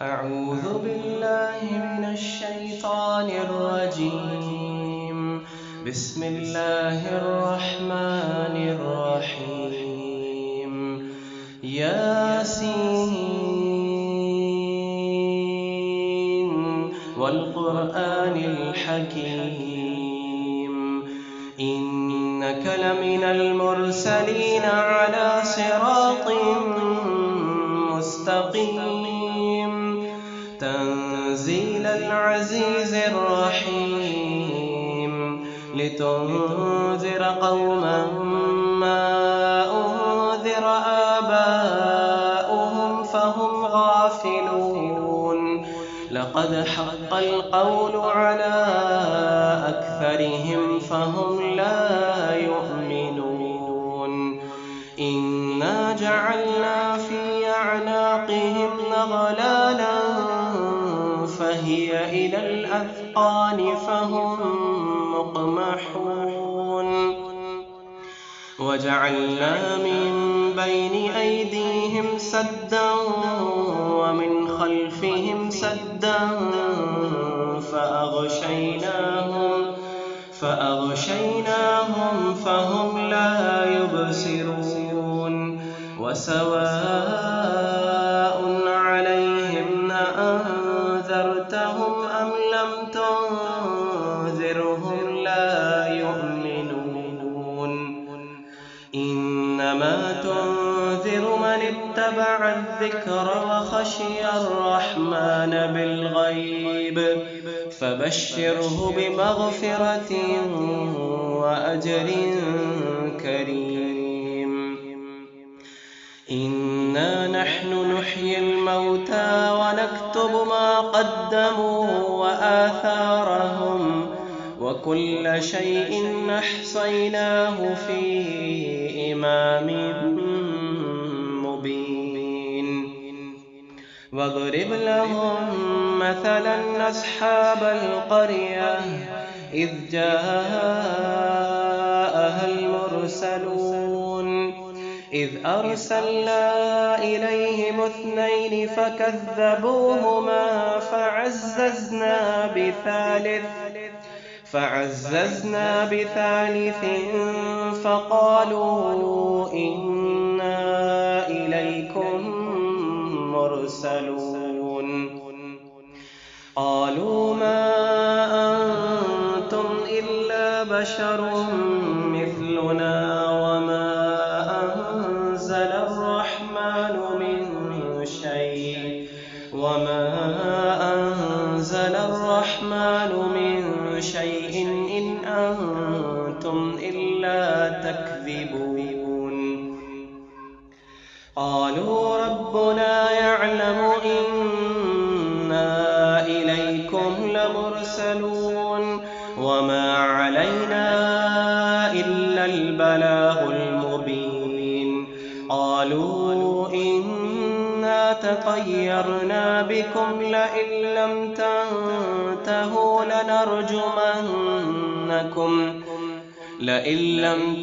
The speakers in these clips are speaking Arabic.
أعوذ بالله من الشيطان الرجيم. بسم الله الرحمن الرحيم. ياسين والقرآن الحكيم، إنك لمن المرسلين على صراط مستقيم، تنزيل العزيز الرحيم، لتنذر قوما ما أنذر آباؤهم فهم غافلون. لقد حق القول على أكثرهم فهم لا يؤمنون. إنا جعلنا في أعناقهم أغلالا فهي إلى الأذقان فهم مقمحون. وجعلنا من بين أيديهم سدا ومن خلفهم سدا فأغشيناهم فهم لا يبصرون. وسواء عليهم أأنذرتهم أم لم تنذرهم لا يؤمنون. إنما تنذر من اتبع الذكر وخشي الرحمن بالغيب، فبشره بمغفرة وأجر كريم. إنا نحن نحيي الموتى ونكتب ما قدموا وآثارهم، وكل شيء أحصيناه في إمام مبين. واضرب لهم مثلا أصحاب القرية إذ جاءها المرسلون، إذ أرسلنا إليهم اثنين فكذبوهما فعززنا بثالث فقالوا إنا إليكم مرسلون. قالوا ما أنتم إلا بشر مثلنا وما أنزل الرحمن من شيء إن أنتم إلا تكذبون. قالوا ربنا يعلم إنا إليكم لمرسلون وما علينا إلا البلاغ المبين. قالوا إنا تطيرنا بكم لئن لم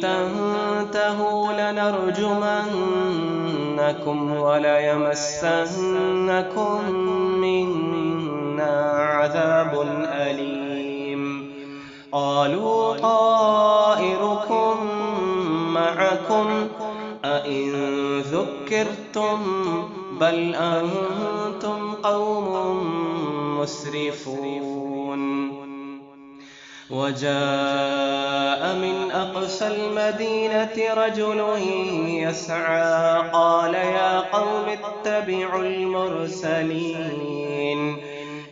تنتهوا لنرجمنكم وليمسنكم منا عذاب أليم. قالوا طائركم معكم أئن ذكرتم بل أنتم قوم مسرفون. وجاء من أقصى المدينة رجل يسعى قال يا قوم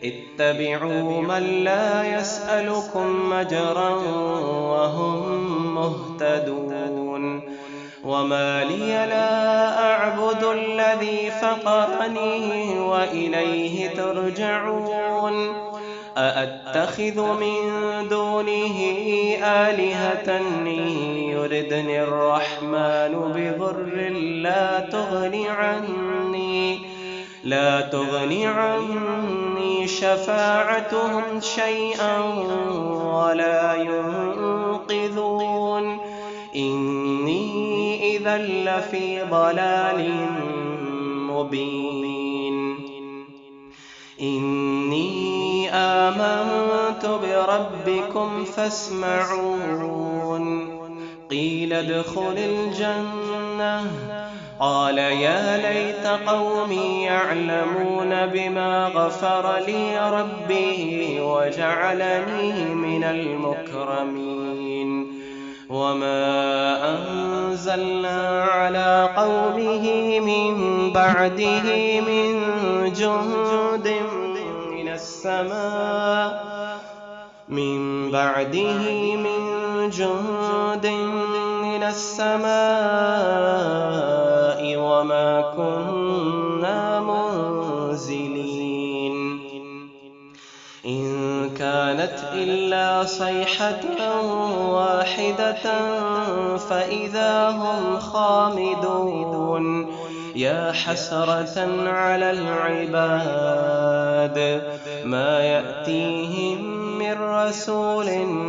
اتبعوا من لا يسألكم أجرا وهم مهتدون. وما لي لا أعبد الذي فطرني وإليه ترجعون. أأتخذ من دونه آلهة يردني الرحمن بضر لا تغني عني شفاعتهم شيئا ولا ينقذون. إني إذا لفي ضلال مبين. إني آمنت بربكم فاسمعون. قيل ادخل الجنة. قال يا ليت قومي يعلمون بما غفر لي ربي وجعلني من المكرمين. وما أنزلنا على قومه من بعده من جند من السماء وما كنا منزلين. إن كانت إلا صيحة واحدة فإذا هم خامدون. يا حسرة على العباد ما يأتيهم من رسول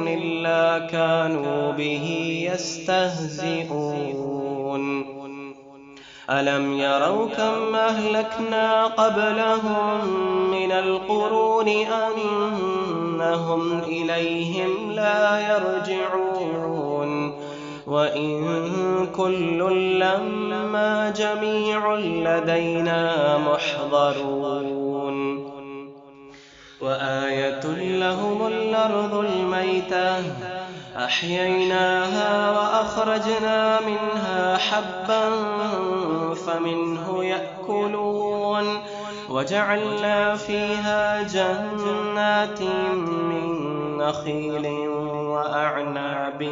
إلا كانوا به يستهزئون. ألم يروا كم أهلكنا قبلهم من القرون أنهم إليهم لا يرجعون. وإن كل لما جميع لدينا محضرون. وآية لهم الأرض الميتة أحييناها وأخرجنا منها حبا فمنه يأكلون. وجعلنا فيها جنات من نخيل وأعناب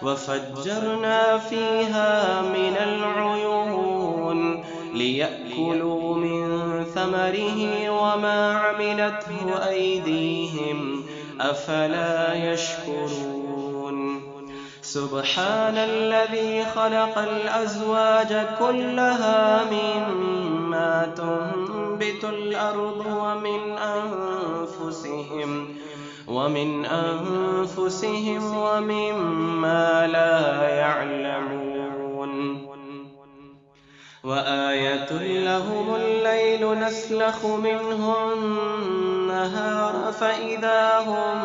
وفجرنا فيها من العيون ليأكلوا من ثمره وما عملته أيديهم أفلا يشكرون. سبحان الذي خلق الأزواج كلها مما تنبت الأرض ومن أنفسهم ومما لا يعلمون. وآية لهم الليل نسلخ منه النهار فإذا هم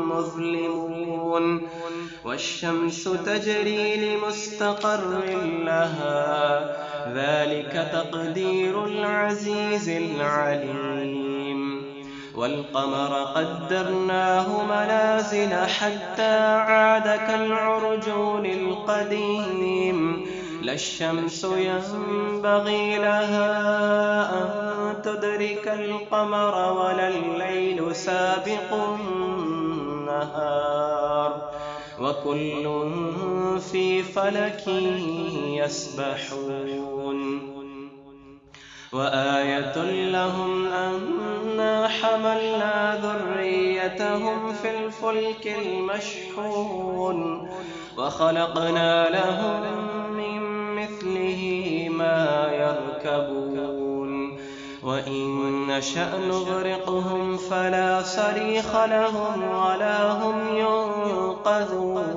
مظلمون. والشمس تجري لمستقر لها ذلك تقدير العزيز العليم. والقمر قدرناه منازل حتى عاد كالعرجون القديم. لا الشمس ينبغي لها أن تدرك القمر ولا الليل سابق النهار وكل في فلك يسبحون. وآية لهم أنا حملنا ذريتهم في الفلك المشحون وخلقنا لهم من مثله ما يركبون. وإن نشأ نغرقهم فلا صريخ لهم ولا هم ينقذون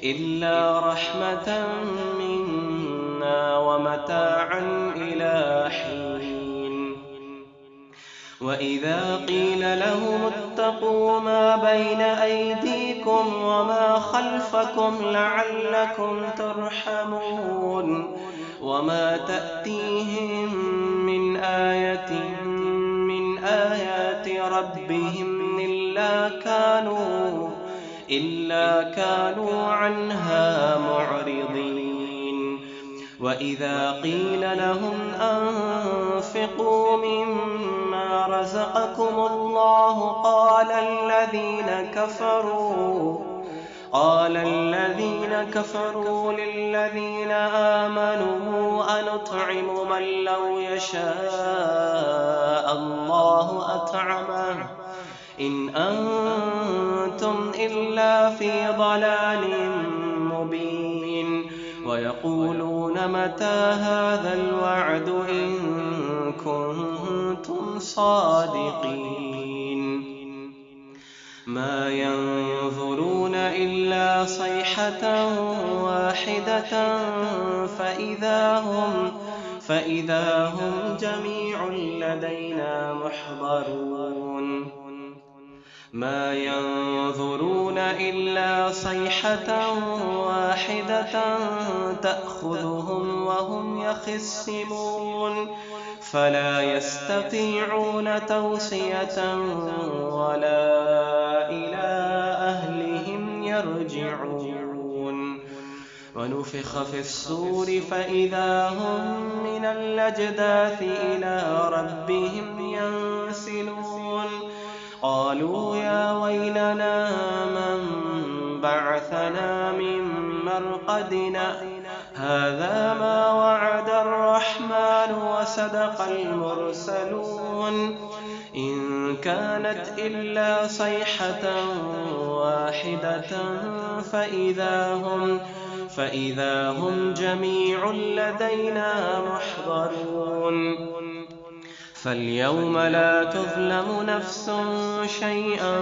إلا رحمة منا ومتاعا إلى حين. وإذا قيل لهم اتقوا ما بين أيديكم وما خلفكم لعلكم ترحمون. وما تأتيهم من آية من آيات ربهم إلا كانوا عنها معرضين. وإذا قيل لهم أنفقوا مما رزقكم الله قال الذين كفروا للذين آمنوا أنطعم من لو يشاء الله أطعمه إن أنتم إلا في ضلال مبين. ويقولون متى هذا الوعد إن كنتم صادقين. ما ينظرون إلا فإذا هم جميع لدينا محضرون ما ينظرون إلا صيحة واحدة تأخذهم وهم يخصمون فلا يستطيعون توصية ولا إلى أهلهم يرجعون ونفخ في الصور فإذا هم من الأجداث إلى ربهم ينسلون قالوا يا ويلنا من بعثنا من مرقدنا هذا ما وعد الرحمن وصدق المرسلون إن كانت إلا صيحة واحدة فإذا هم جميع لدينا محضرون فاليوم لا تظلم نفس شيئا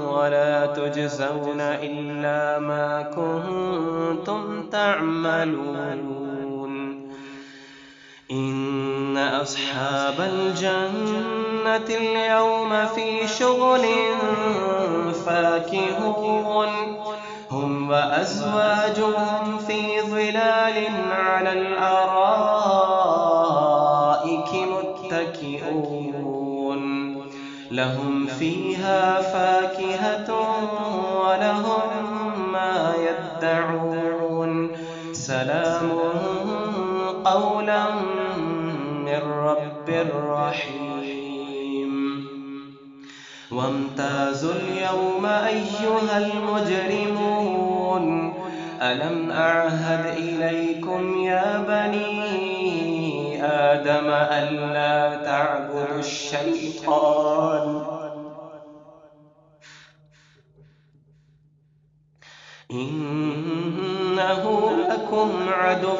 ولا تجزون إلا ما كنتم تعملون إن أصحاب الجنة اليوم في شغل فاكهون هم وأزواجهم في ظلال على الأرائك متكئون لهم فيها فاكهة ولهم ما يدعون سلام قولا من رب رحيم وامتازوا اليوم أيها المجرمون ألم أعهد إليكم يا بني آدم ألا تعبدوا الشيطان إنه لكم عدو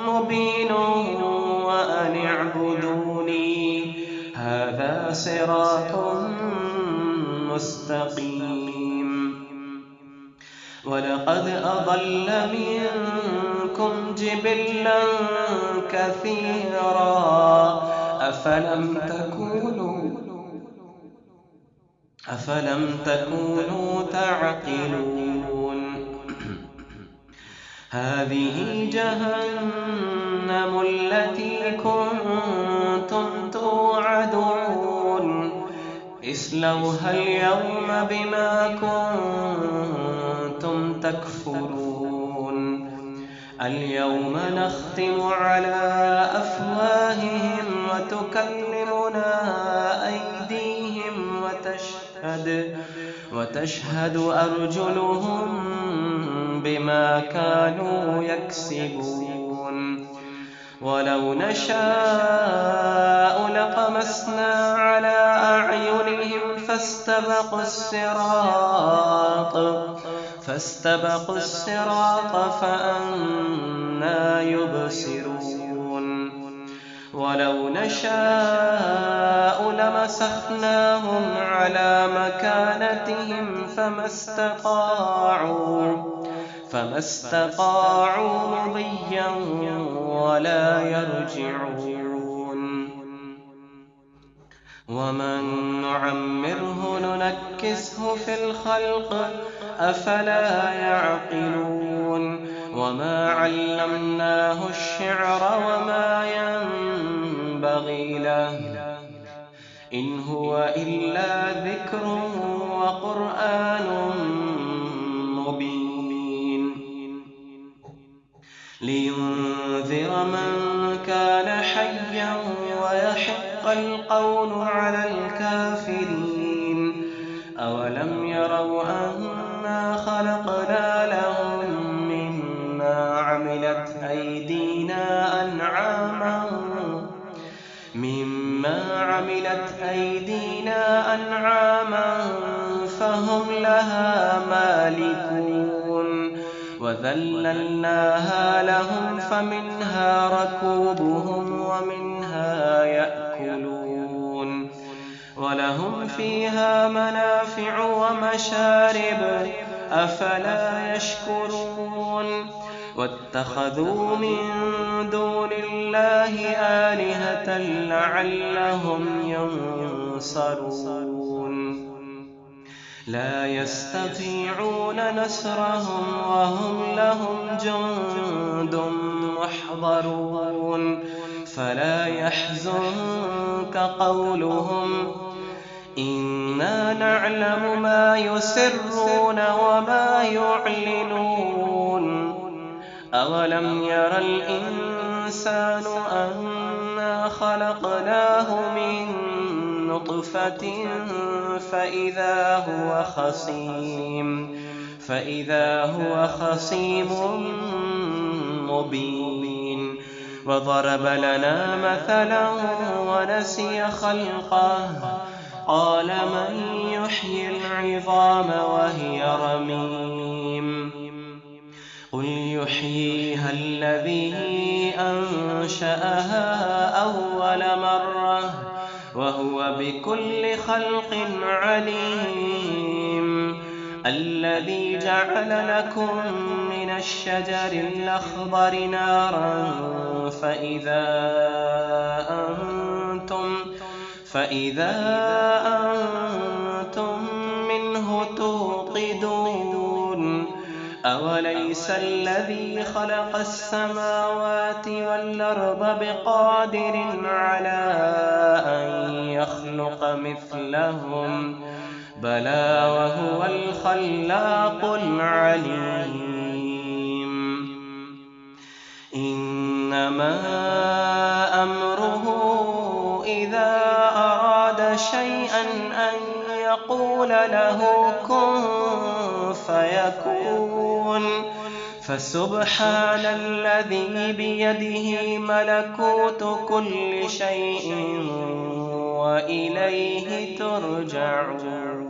مبين وأن اعبدوني هذا صراط مستقيم ولقد أضل منكم جبلا كثيرا أفلم تكونوا تعقلون هذه جهنم التي كنتم توعدون اصلوها اليوم بما كنتم تكفرون اليوم نختم على أفواههم وتكلمنا أيديهم وتشهد أرجلهم بما كانوا يكسبون ولو نشاء لطمسنا على أعينهم فاستبقوا الصراط فأنى يبصرون ولو نشاء لمسخناهم على مكانتهم فما استطاعوا مضيا ولا يرجعون ومن نعمره ننكسه في الخلق أفلا يعقلون وما علمناه الشعر وما ينبغي له إن هو إلا ذكر وقرآن مبين لينذر من كان حيا ويحق القول على الكافرين أولم يروا أنا خلقنا لهم مما عملت أيدينا أنعاما فهم لها مالكون وذللناها لهم فمنها ركوبهم ومنها يأكلون ولهم فيها منافع ومشارب أفلا يشكرون واتخذوا من دون الله آلهة لعلهم ينصرون لا يستطيعون نصرهم وهم لهم جند محضرون فلا يحزنك قولهم إنا نعلم ما يسرون وما يعلنون أولم ير الإنسان أنا خلقناه من نطفة فإذا هو خصيم مبين وضرب لنا مثلا ونسي خلقه قال من يحيي العظام وهي رميم قل يحييها الذي أنشأها أول مرة وهو بكل خلق عليم الذي جعل لكم من الشجر الأخضر نارا فإذا أنتم منه توقدون أوليس الذي خلق السماوات والأرض بقادر على أن يخلق مثلهم بلى وهو الخلاق العليم إنما أمره إذا أراد شيئا أن يقول له كن فيكون فسبحان الذي بيده ملكوت كل شيء وإليه ترجعون